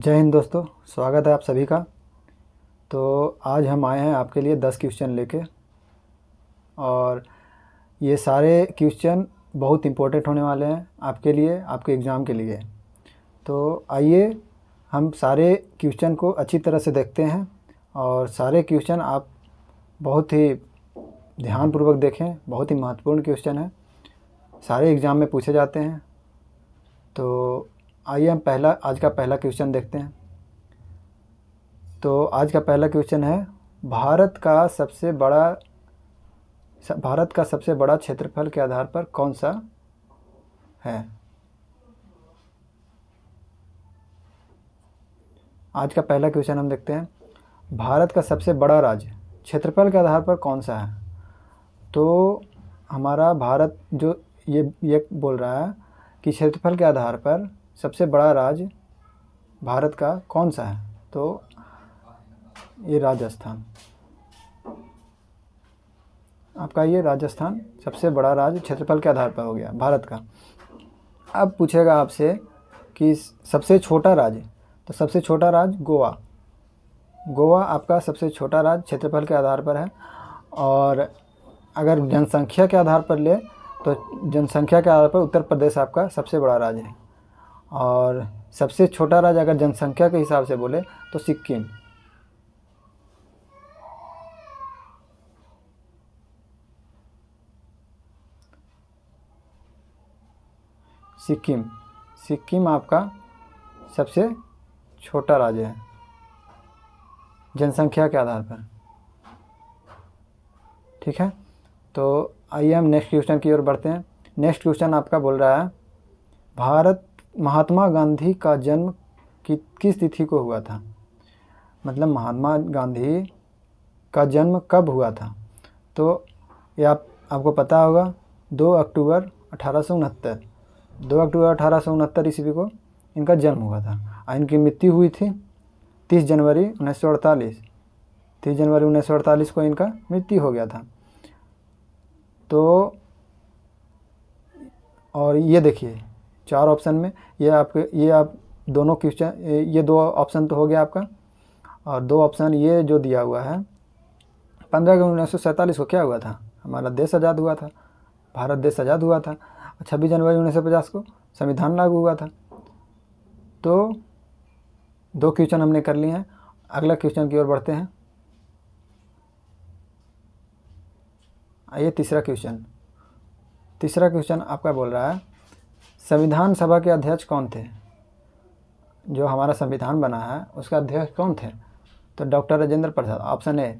जय हिंद दोस्तों, स्वागत है आप सभी का। तो आज हम आए हैं आपके लिए 10 क्वेश्चन लेके, और ये सारे क्वेश्चन बहुत इम्पोर्टेंट होने वाले हैं आपके लिए, आपके एग्ज़ाम के लिए। तो आइए हम सारे क्वेश्चन को अच्छी तरह से देखते हैं, और सारे क्वेश्चन आप बहुत ही ध्यानपूर्वक देखें। बहुत ही महत्वपूर्ण क्वेश्चन है, सारे एग्ज़ाम में पूछे जाते हैं। तो आइए हम आज का पहला क्वेश्चन देखते हैं। तो आज का पहला क्वेश्चन है, भारत का सबसे बड़ा क्षेत्रफल के आधार पर कौन सा है। आज का पहला क्वेश्चन हम देखते हैं, भारत का सबसे बड़ा राज्य क्षेत्रफल के आधार पर कौन सा है। तो हमारा भारत जो ये बोल रहा है कि क्षेत्रफल के आधार पर सबसे बड़ा राज्य भारत का कौन सा है। तो ये राजस्थान, आपका ये राजस्थान सबसे बड़ा राज्य क्षेत्रफल के आधार पर हो गया भारत का। अब पूछेगा आपसे कि सबसे छोटा राज्य, तो सबसे छोटा राज्य गोवा आपका सबसे छोटा राज्य क्षेत्रफल के आधार पर है। और अगर जनसंख्या के आधार पर ले तो जनसंख्या के आधार पर उत्तर प्रदेश आपका सबसे बड़ा राज्य है। और सबसे छोटा राज्य अगर जनसंख्या के हिसाब से बोले तो सिक्किम। सिक्किम आपका सबसे छोटा राज्य है जनसंख्या के आधार पर। ठीक है, तो आइए हम नेक्स्ट क्वेश्चन की ओर बढ़ते हैं। नेक्स्ट क्वेश्चन आपका बोल रहा है, महात्मा गांधी का जन्म किस तिथि को हुआ था। मतलब महात्मा गांधी का जन्म कब हुआ था। तो ये आपको पता होगा, 2 अक्टूबर 1869 ईस्वी को इनका जन्म हुआ था। और इनकी मृत्यु हुई थी 30 जनवरी 1948 को इनका मृत्यु हो गया था। तो और ये देखिए 4 ऑप्शन में आप दोनों क्वेश्चन, ये 2 ऑप्शन तो हो गया आपका, और 2 ऑप्शन ये जो दिया हुआ है। 15 अगस्त 1947 को क्या हुआ था, हमारा देश आज़ाद हुआ था, भारत देश आज़ाद हुआ था। 26 जनवरी 1950 को संविधान लागू हुआ था। तो 2 क्वेश्चन हमने कर लिए हैं। अगला क्वेश्चन की ओर बढ़ते हैं। आइए तीसरा क्वेश्चन आपका बोल रहा है, संविधान सभा के अध्यक्ष कौन थे। जो हमारा संविधान बना है उसका अध्यक्ष कौन थे। तो doctor Rajendra Prasad, option A,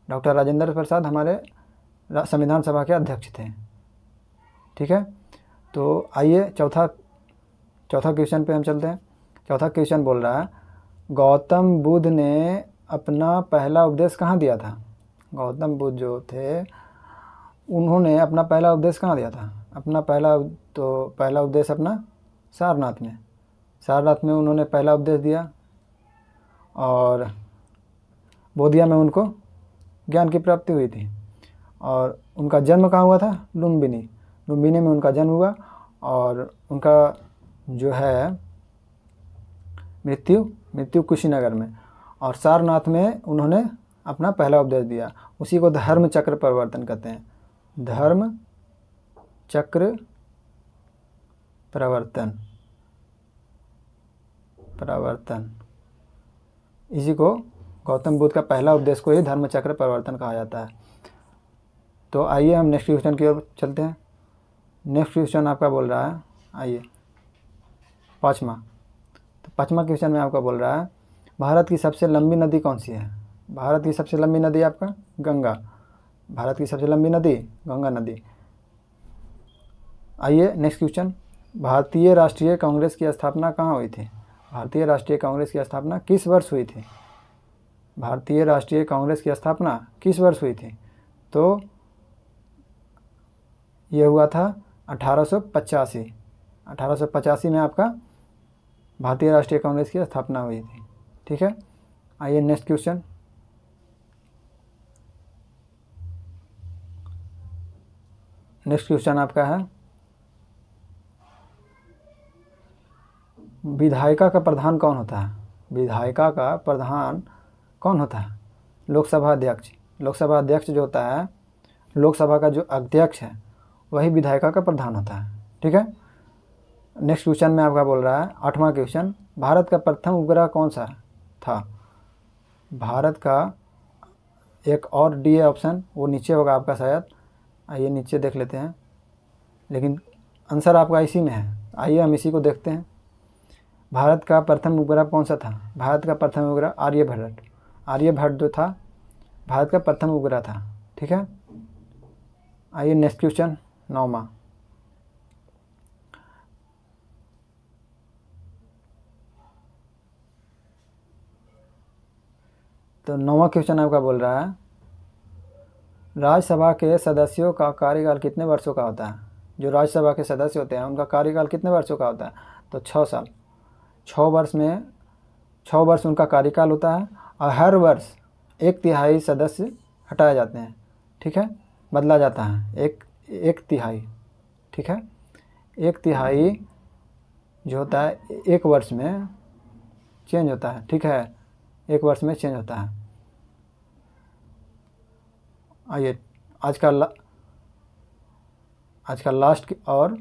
doctor Rajendra Prasad हमारे संविधान सभा के अध्यक्ष थे। ठीक है, तो आइए चौथा क्वेश्चन पे हम चलते हैं। चौथा क्वेश्चन बोल रहा है, गौतम बुद्ध ने अपना पहला उपदेश कहाँ दिया था। गौतम बुद्ध जो थे उन्होंने अपना पहला उपदेश कहाँ दिया था। अपना पहला उपदेश अपना सारनाथ में उन्होंने पहला उपदेश दिया, और बोधिया में उनको ज्ञान की प्राप्ति हुई थी। और उनका जन्म कहाँ हुआ था, लुम्बिनी में उनका जन्म हुआ। और उनका जो है मृत्यु कुशीनगर में, और सारनाथ में उन्होंने अपना पहला उपदेश दिया। उसी को धर्म चक्र परिवर्तन कहते हैं, धर्म चक्र प्रवर्तन। इसी को गौतम बुद्ध का पहला उपदेश को ही धर्म चक्र परिवर्तन कहा जाता है। तो आइए हम नेक्स्ट क्वेश्चन की ओर चलते हैं। नेक्स्ट क्वेश्चन आपका बोल रहा है, आइए पाँचवा क्वेश्चन में आपका बोल रहा है, भारत की सबसे लंबी नदी कौन सी है। भारत की सबसे लंबी नदी आपका गंगा, भारत की सबसे लंबी नदी गंगा नदी। आइए नेक्स्ट क्वेश्चन, भारतीय राष्ट्रीय कांग्रेस की स्थापना कहाँ हुई थी। भारतीय राष्ट्रीय कांग्रेस की स्थापना किस वर्ष हुई थी। भारतीय राष्ट्रीय कांग्रेस की स्थापना किस वर्ष हुई थी। तो ये हुआ था 1885 में आपका भारतीय राष्ट्रीय कांग्रेस की स्थापना हुई थी। ठीक है, आइए नेक्स्ट क्वेश्चन आपका है, विधायिका का प्रधान कौन होता है। विधायिका का प्रधान कौन होता है? लोकसभा अध्यक्ष। लोकसभा अध्यक्ष जो होता है, लोकसभा का जो अध्यक्ष है वही विधायिका का प्रधान होता है। ठीक है। नेक्स्ट क्वेश्चन में आपका बोल रहा है 8वां क्वेश्चन, भारत का प्रथम उपग्रह कौन सा था? भारत का एक और डी ऑप्शन, वो नीचे होगा आपका शायद, आइए नीचे देख लेते हैं, लेकिन आंसर आपका इसी में है। आइए हम इसी को देखते हैं। भारत का प्रथम उपग्रह कौन सा था? भारत का प्रथम उपग्रह आर्यभट्ट। आर्यभट्ट जो था भारत का प्रथम उपग्रह था। ठीक है। आइए नेक्स्ट क्वेश्चन 9वां। तो 9वां क्वेश्चन आपका बोल रहा है, राज्यसभा के सदस्यों का कार्यकाल कितने वर्षों का होता है? जो राज्यसभा के सदस्य होते हैं उनका कार्यकाल कितने वर्षों का होता है? तो 6 साल। 6 वर्ष उनका कार्यकाल होता है और हर वर्ष 1/3 सदस्य हटाए जाते हैं। ठीक है, बदला जाता है, एक तिहाई। ठीक है, 1/3 जो होता है 1 वर्ष में चेंज होता है। ठीक है, 1 वर्ष में चेंज होता है। आइए आज का लास्ट और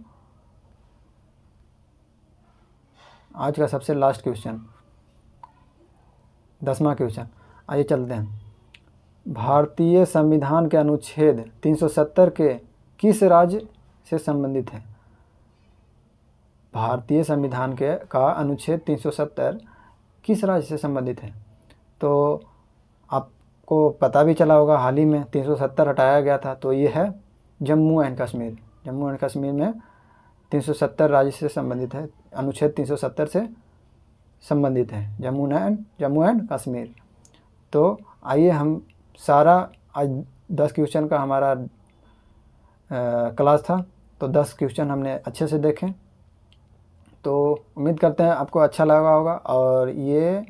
आज का सबसे लास्ट क्वेश्चन, 10वां क्वेश्चन। आइए चलते हैं। भारतीय संविधान के अनुच्छेद 370 के किस राज्य से संबंधित है? भारतीय संविधान का अनुच्छेद 370 किस राज्य से संबंधित है? तो आपको पता भी चला होगा, हाल ही में 370 हटाया गया था, तो ये है जम्मू एंड कश्मीर। जम्मू एंड कश्मीर में 370 राज्य से संबंधित है, अनुच्छेद 370 से संबंधित है जम्मू एंड कश्मीर। तो आइए हम सारा आज 10 क्वेश्चन का हमारा क्लास था, तो 10 क्वेश्चन हमने अच्छे से देखे। तो उम्मीद करते हैं आपको अच्छा लगा होगा और ये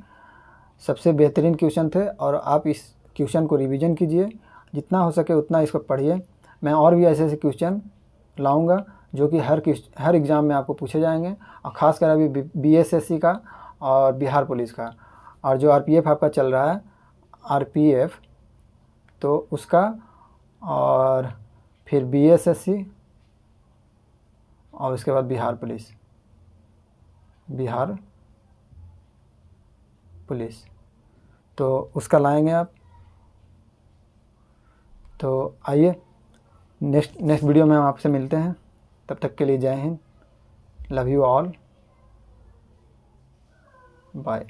सबसे बेहतरीन क्वेश्चन थे, और आप इस क्वेश्चन को रिवीजन कीजिए, जितना हो सके उतना इसको पढ़िए। मैं और भी ऐसे क्वेश्चन लाऊंगा जो कि हर एग्ज़ाम में आपको पूछे जाएंगे, और ख़ासकर अभी BSSC का और बिहार पुलिस का, और जो RPF आपका चल रहा है RPF, तो उसका, और फिर BSSC, और उसके बाद बिहार पुलिस, तो उसका लाएंगे आप। तो आइए नेक्स्ट वीडियो में हम आपसे मिलते हैं। तब तक के लिए Jai Hind, love you all, bye.